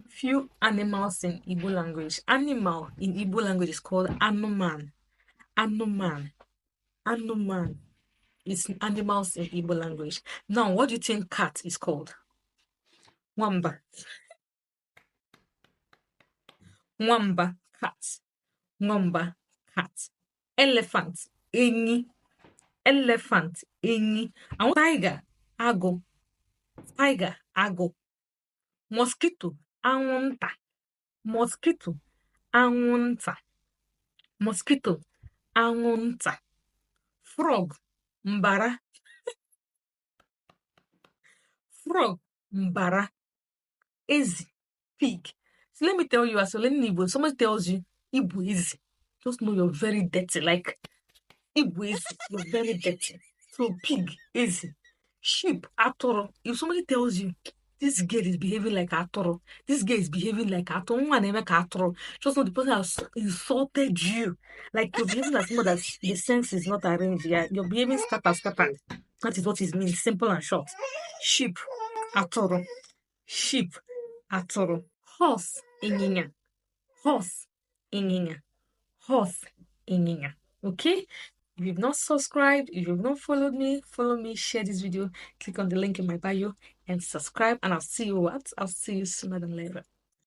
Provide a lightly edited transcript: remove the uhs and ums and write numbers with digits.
Few animals in Igbo language. Animal in Igbo language is called anuman. Anuman. Anuman is animals in Igbo language. Now, what do you think cat is called? Wamba. Wamba, cat. Wamba, cat. Elephant, enyi. Elephant, enyi. And tiger, ago. Tiger, ago. Mosquito, anwụnta. Mosquito, anwụnta. Mosquito, anwụnta. Frog, mbara. Frog, mbara. Ezi, pig. So let me tell you, as a learning Igbo, somebody tells you Igbo easy, just know you're very dirty. Like Igbo easy, you're very dirty. So pig, easy. Sheep, atoro. If somebody tells you this girl is behaving like atoro, this girl is behaving like atoro, just know the person has insulted you. Like you're behaving as someone that the sense is not arranged. Yeah, you're behaving scatter. That is what it means, simple and short. Sheep, atoro. Sheep, atoro. Horse, ịnyịnya. Horse, ịnyịnya. Horse, ịnyịnya. Okay? If you've not subscribed, if you've not followed me, follow me, share this video, click on the link in my bio, and subscribe. And I'll see you sooner than later.